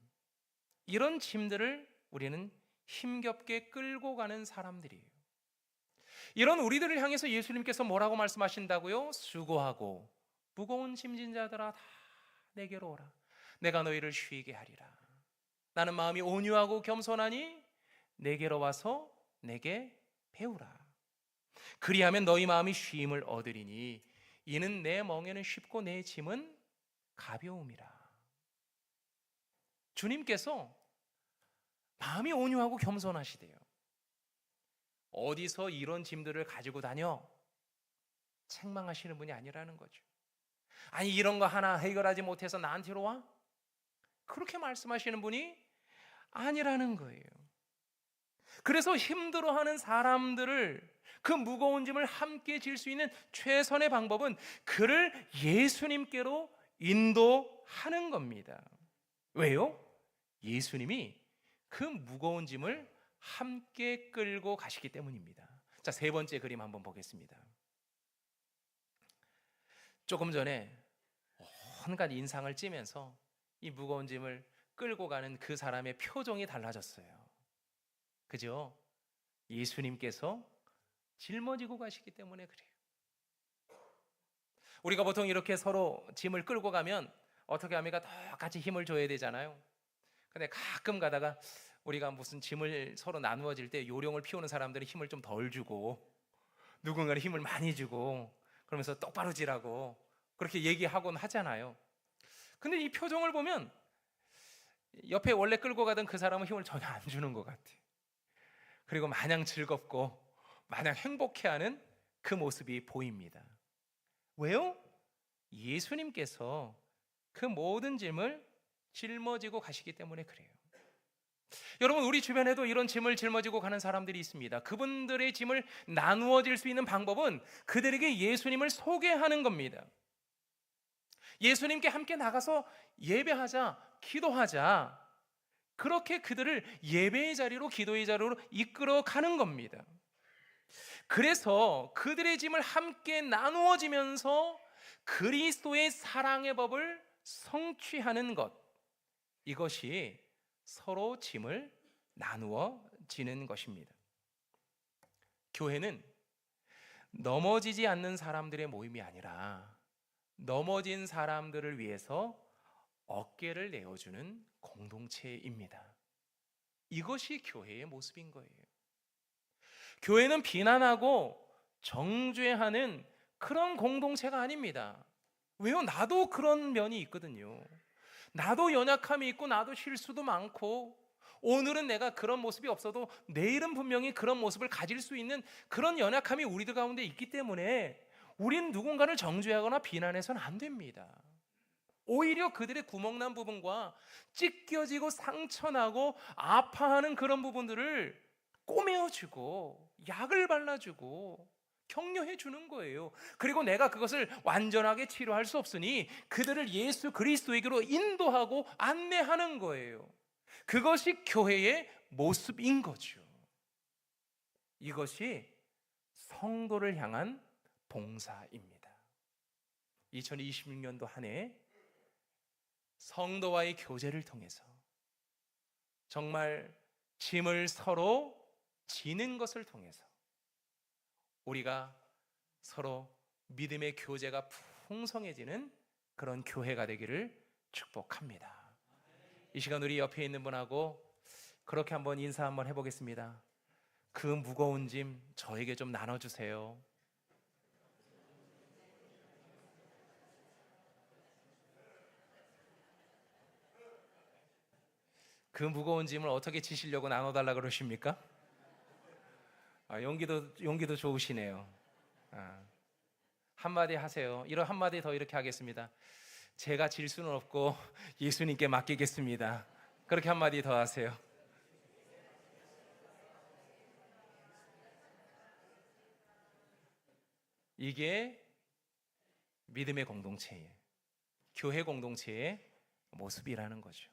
이런 짐들을 우리는 힘겹게 끌고 가는 사람들이에요. 이런 우리들을 향해서 예수님께서 뭐라고 말씀하신다고요? 수고하고 무거운 짐진 자들아 다 내게로 오라. 내가 너희를 쉬게 하리라. 나는 마음이 온유하고 겸손하니 내게로 와서 내게 배우라. 그리하면 너희 마음이 쉼을 얻으리니 이는 내 멍에는 쉽고 내 짐은 가벼움이라. 주님께서 마음이 온유하고 겸손하시대요. 어디서 이런 짐들을 가지고 다녀? 책망하시는 분이 아니라는 거죠. 아니 이런 거 하나 해결하지 못해서 나한테로 와? 그렇게 말씀하시는 분이 아니라는 거예요. 그래서 힘들어하는 사람들을 그 무거운 짐을 함께 질 수 있는 최선의 방법은 그를 예수님께로 인도하는 겁니다. 왜요? 예수님이 그 무거운 짐을 함께 끌고 가시기 때문입니다. 자, 세 번째 그림 한번 보겠습니다. 조금 전에 온갖 인상을 찌면서 이 무거운 짐을 끌고 가는 그 사람의 표정이 달라졌어요. 그죠? 예수님께서 짊어지고 가시기 때문에 그래요. 우리가 보통 이렇게 서로 짐을 끌고 가면 어떻게 합니까? 똑같이 힘을 줘야 되잖아요. 근데 가끔 가다가 우리가 무슨 짐을 서로 나누어질 때 요령을 피우는 사람들은 힘을 좀 덜 주고 누군가는 힘을 많이 주고 그러면서 똑바로 지라고 그렇게 얘기하곤 하잖아요. 근데 이 표정을 보면 옆에 원래 끌고 가던 그 사람은 힘을 전혀 안 주는 것 같아요. 그리고 마냥 즐겁고 마냥 행복해하는 그 모습이 보입니다. 왜요? 예수님께서 그 모든 짐을 짊어지고 가시기 때문에 그래요. 여러분, 우리 주변에도 이런 짐을 짊어지고 가는 사람들이 있습니다. 그분들의 짐을 나누어질 수 있는 방법은 그들에게 예수님을 소개하는 겁니다. 예수님께 함께 나가서 예배하자, 기도하자, 그렇게 그들을 예배의 자리로, 기도의 자리로 이끌어 가는 겁니다. 그래서 그들의 짐을 함께 나누어지면서 그리스도의 사랑의 법을 성취하는 것, 이것이 서로 짐을 나누어지는 것입니다. 교회는 넘어지지 않는 사람들의 모임이 아니라 넘어진 사람들을 위해서 어깨를 내어주는 공동체입니다. 이것이 교회의 모습인 거예요. 교회는 비난하고 정죄하는 그런 공동체가 아닙니다. 왜요? 나도 그런 면이 있거든요. 나도 연약함이 있고 나도 실수도 많고 오늘은 내가 그런 모습이 없어도 내일은 분명히 그런 모습을 가질 수 있는 그런 연약함이 우리들 가운데 있기 때문에 우린 누군가를 정죄하거나 비난해서는 안 됩니다. 오히려 그들의 구멍난 부분과 찢겨지고 상처나고 아파하는 그런 부분들을 꼬매어주고 약을 발라주고 격려해 주는 거예요. 그리고 내가 그것을 완전하게 치료할 수 없으니 그들을 예수 그리스도에게로 인도하고 안내하는 거예요. 그것이 교회의 모습인 거죠. 이것이 성도를 향한 봉사입니다. 2026년도 한 해 성도와의 교제를 통해서 정말 짐을 서로 지는 것을 통해서 우리가 서로 믿음의 교제가 풍성해지는 그런 교회가 되기를 축복합니다. 이 시간 우리 옆에 있는 분하고 그렇게 한번 인사 한번 해보겠습니다. 그 무거운 짐 저에게 좀 나눠주세요. 그 무거운 짐을 어떻게 지시려고 나눠달라 그러십니까? 용기도 좋으시네요. 한마디 하세요. 이런 한마디 더 이렇게 하겠습니다. 제가 질 수는 없고 예수님께 맡기겠습니다. 그렇게 한마디 더 하세요. 이게 믿음의 공동체예요. 교회 공동체의 모습이라는 거죠.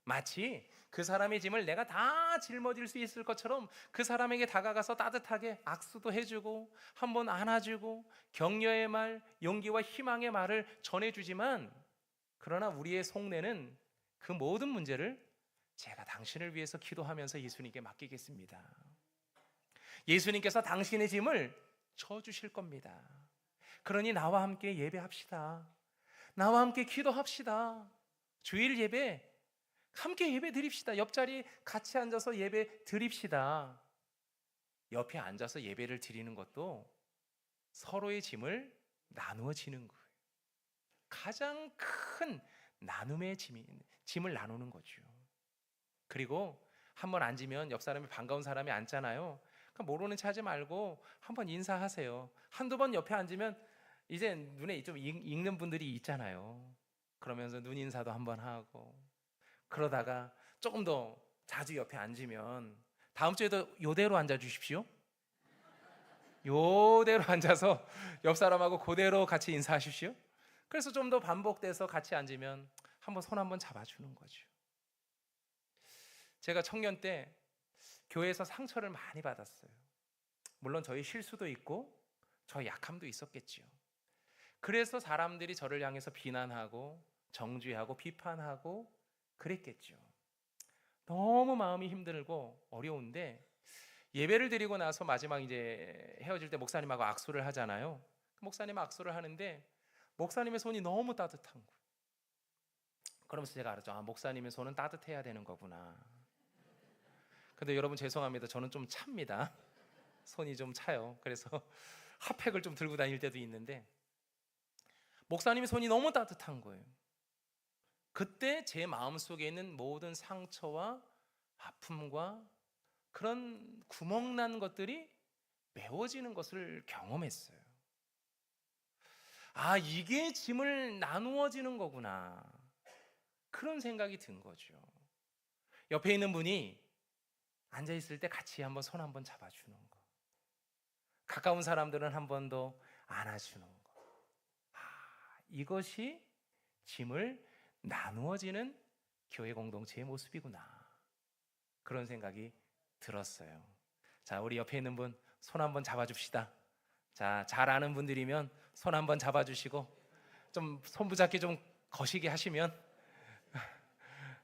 마치 그 사람의 짐을 내가 다 짊어질 수 있을 것처럼 그 사람에게 다가가서 따뜻하게 악수도 해주고 한번 안아주고 격려의 말, 용기와 희망의 말을 전해주지만 그러나 우리의 속내는 그 모든 문제를 제가 당신을 위해서 기도하면서 예수님께 맡기겠습니다. 예수님께서 당신의 짐을 져주실 겁니다. 그러니 나와 함께 예배합시다. 나와 함께 기도합시다. 주일 예배 함께 예배 드립시다. 옆자리 같이 앉아서 예배 드립시다. 옆에 앉아서 예배를 드리는 것도 서로의 짐을 나누어 지는 거예요. 가장 큰 나눔의 짐을 나누는 거죠. 그리고 한번 앉으면 옆 사람이 반가운 사람이 앉잖아요. 모르는 체 하지 말고 한번 인사하세요. 한두 번 옆에 앉으면 이제 눈에 좀 익는 분들이 있잖아요. 그러면서 눈 인사도 한번 하고, 그러다가 조금 더 자주 옆에 앉으면 다음 주에도 요대로 앉아 주십시오. 요대로 앉아서 옆 사람하고 그대로 같이 인사하십시오. 그래서 좀 더 반복돼서 같이 앉으면 한번 손 한번 잡아주는 거죠. 제가 청년 때 교회에서 상처를 많이 받았어요. 물론 저희 실수도 있고 저희 약함도 있었겠지요. 그래서 사람들이 저를 향해서 비난하고 정죄하고 비판하고 그랬겠죠. 너무 마음이 힘들고 어려운데, 예배를 드리고 나서 마지막 이제 헤어질 때 목사님하고 악수를 하잖아요. 목사님 악수를 하는데 목사님의 손이 너무 따뜻한 거예요. 그러면서 제가 알았죠. 아, 목사님의 손은 따뜻해야 되는 거구나. 근데 여러분 죄송합니다. 저는 좀 찹니다. 손이 좀 차요. 그래서 핫팩을 좀 들고 다닐 때도 있는데, 목사님의 손이 너무 따뜻한 거예요. 그때 제 마음속에 있는 모든 상처와 아픔과 그런 구멍난 것들이 메워지는 것을 경험했어요. 아, 이게 짐을 나누어지는 거구나. 그런 생각이 든 거죠. 옆에 있는 분이 앉아있을 때 같이 한번 손 한번 잡아주는 거, 가까운 사람들은 한 번 더 안아주는 거. 아, 이것이 짐을 나누어지는 교회 공동체의 모습이구나. 그런 생각이 들었어요. 자, 우리 옆에 있는 분 손 한번 잡아줍시다. 자, 잘 아는 분들이면 손 한번 잡아주시고, 좀 손부잡기 좀 거시기 하시면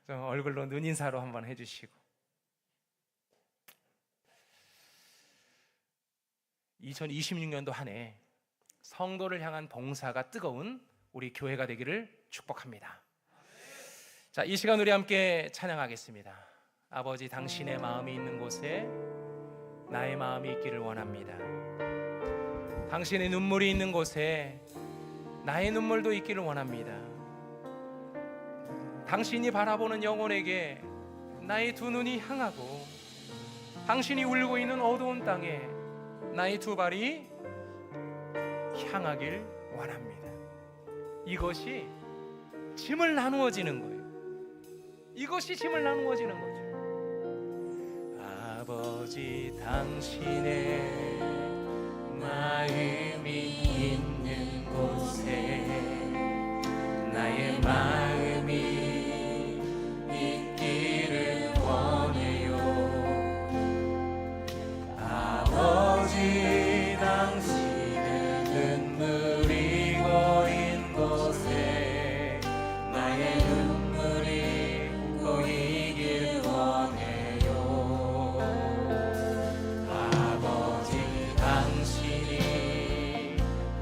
좀 얼굴로 눈인사로 한번 해주시고. 2026년도 한 해 성도를 향한 봉사가 뜨거운 우리 교회가 되기를 축복합니다. 자, 이 시간 우리 함께 찬양하겠습니다. 아버지, 당신의 마음이 있는 곳에 나의 마음이 있기를 원합니다. 당신의 눈물이 있는 곳에 나의 눈물도 있기를 원합니다. 당신이 바라보는 영혼에게 나의 두 눈이 향하고, 당신이 울고 있는 어두운 땅에 나의 두 발이 향하길 원합니다. 이것이 짐을 나누어지는 거예요. 이것이 짐을 나누어지는 거죠. 아버지, 당신의 마음이 있는 곳에 나의 마음이 있기를 원해요. 아버지, 당신의 눈물이 고인 곳에 나의 눈물이 고이길 원해요. 아버지, 당신이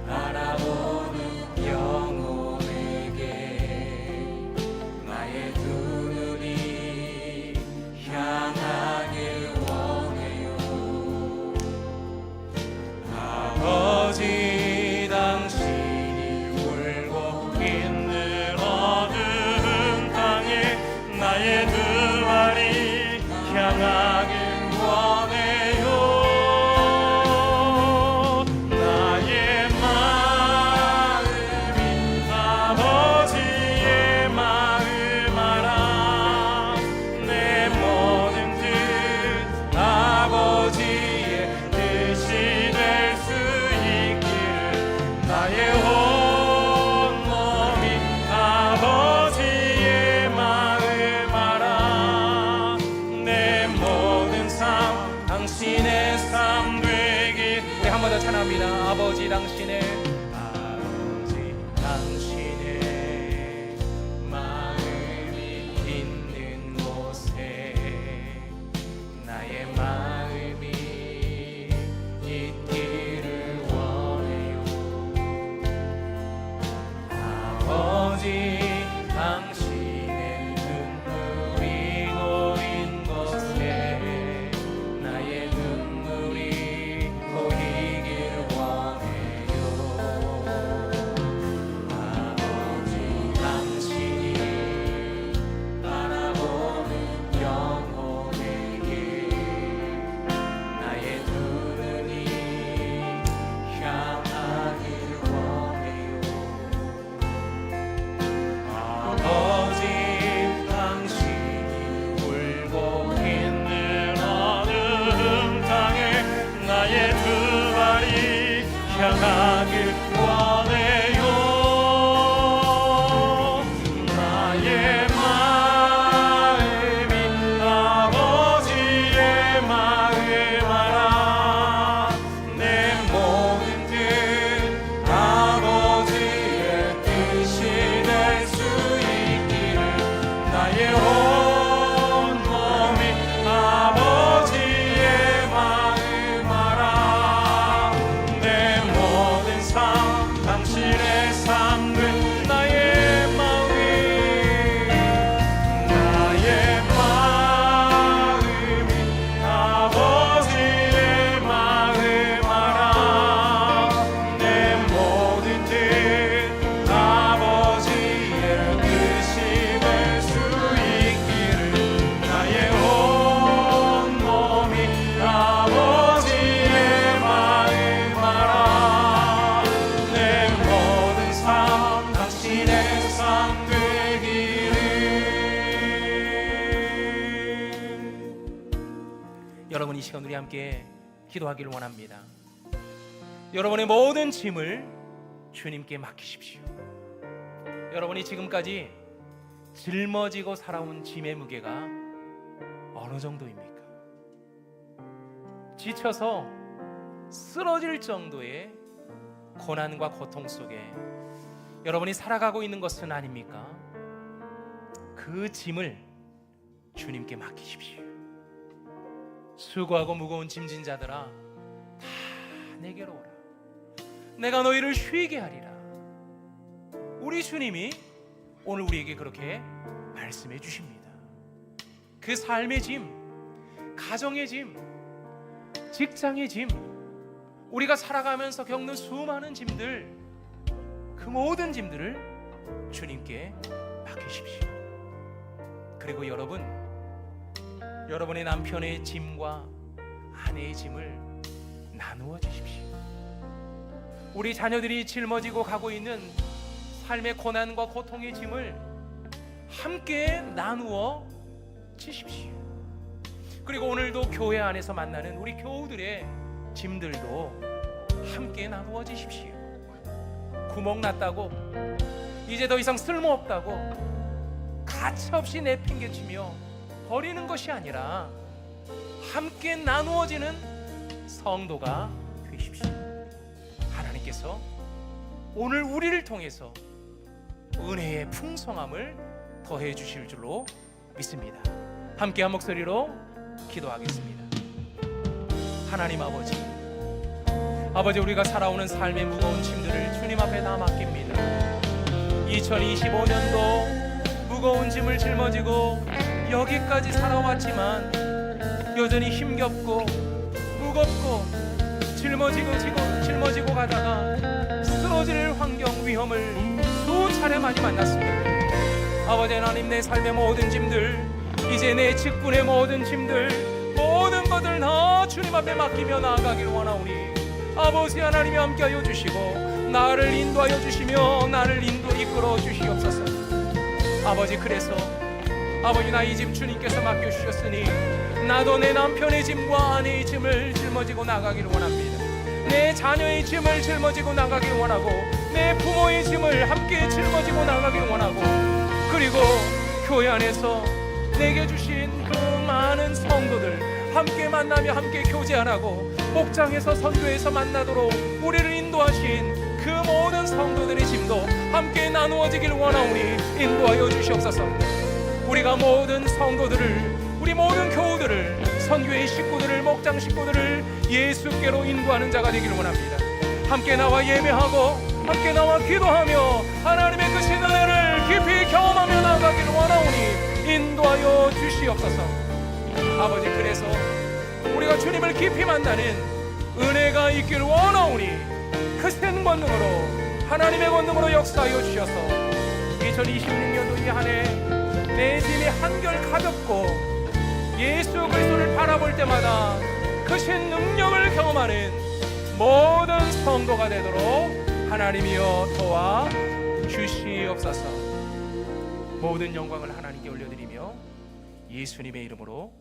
바라보는 영혼에게 나의 두 눈이 향하길 원해요. 아버지, 당신이 울고 있는 어두운 땅에 나의 두 발이 향하길 원해요. 나의 마음이 아버지의 마음 알아. 내 모든 뜻 아버지의 뜻이 될 수 있기를 나의 온 몸이 아버지의 마음 알아. 내 모든 삶 당신의 삶 되길. 우리 한 번 더 찬양합니다. 아버지, 당신의 마음이 있는 곳에 나의 마음이 나가길 원해요. 나의 마음이 아버지의 마음 알아. 내 모든 뜻 아버지의 뜻이 될 수 있기를. 나의 온 몸이 아버지의 마음 알아. 내 모든 삶 당신의 삶은 나의 마음이 아버지의 마음 알아. 내 모든 뜻 아버지의 뜻이 될 수 있기를. 나의 온 몸이 아버지의 마음 알아. 내 모든 삶 당신의 삶 되기를. 여러분, 이 시간 우리 함께 기도하기를 원합니다. 여러분의 모든 짐을 주님께 맡기십시오. 여러분이 지금까지 짊어지고 살아온 짐의 무게가 어느 정도입니까? 지쳐서 쓰러질 정도의 고난과 고통 속에 여러분이 살아가고 있는 것은 아닙니까? 그 짐을 주님께 맡기십시오. 수고하고 무거운 짐진 자들아, 다 내게로 오라. 내가 너희를 쉬게 하리라. 우리 주님이 오늘 우리에게 그렇게 말씀해 주십니다. 그 삶의 짐, 가정의 짐, 직장의 짐, 우리가 살아가면서 겪는 수많은 짐들, 그 모든 짐들을 주님께 맡기십시오. 그리고 여러분의 남편의 짐과 아내의 짐을 나누어 주십시오. 우리 자녀들이 짊어지고 가고 있는 삶의 고난과 고통의 짐을 함께 나누어 주십시오. 그리고 오늘도 교회 안에서 만나는 우리 교우들의 짐들도 함께 나누어 주십시오. 구멍 났다고, 이제 더 이상 쓸모없다고 가차없이 내팽개치며 버리는 것이 아니라 함께 나누어지는 성도가 되십시오. 하나님께서 오늘 우리를 통해서 은혜의 풍성함을 더해 주실 줄로 믿습니다. 함께 한 목소리로 기도하겠습니다. 하나님 아버지, 우리가 살아오는 삶의 무거운 짐들을 주님 앞에 다 맡깁니다. 2025년도 무거운 짐을 짊어지고 여기까지 살아왔지만 여전히 힘겹고 무겁고 짊어지고 가다가 쓰러질 환경 위험을 수차례 많이 만났습니다. 아버지 하나님, 내 삶의 모든 짐들, 이제 내 직분의 모든 짐들, 모든 것들 다 주님 앞에 맡기며 나아가길 원하오니 아버지 하나님이 함께하여 주시고 나를 인도하여 주시며 나를 이끌어 주시옵소서. 아버지, 그래서 아버지, 나 이 짐 주님께서 맡겨주셨으니 나도 내 남편의 짐과 아내의 짐을 짊어지고 나가기를 원합니다. 내 자녀의 짐을 짊어지고 나가기를 원하고 내 부모의 짐을 함께 짊어지고 나가기를 원하고, 그리고 교회 안에서 내게 주신 그 많은 성도들 함께 만나며 함께 교제하라고 목장에서 선교에서 만나도록 우리를 인도하신 그 모든 성도들의 짐도 함께 나누어지길 원하오니 인도하여 주시옵소서. 우리가 모든 성도들을, 우리 모든 교우들을, 선교의 식구들을, 목장 식구들을 예수께로 인도하는 자가 되기를 원합니다. 함께 나와 예배하고 함께 나와 기도하며 하나님의 그 은혜를 깊이 경험하며 나가기를 원하오니 인도하여 주시옵소서. 아버지, 그래서 우리가 주님을 깊이 만나는 은혜가 있기를 원하오니 크신 권능으로, 하나님의 권능으로 역사하여 주셔서 2026년도 이 한 해 내 짐이 한결 가볍고 예수 그리스도를 바라볼 때마다 크신 능력을 경험하는 모든 성도가 되도록 하나님이여 도와 주시옵소서. 모든 영광을 하나님께 올려드리며 예수님의 이름으로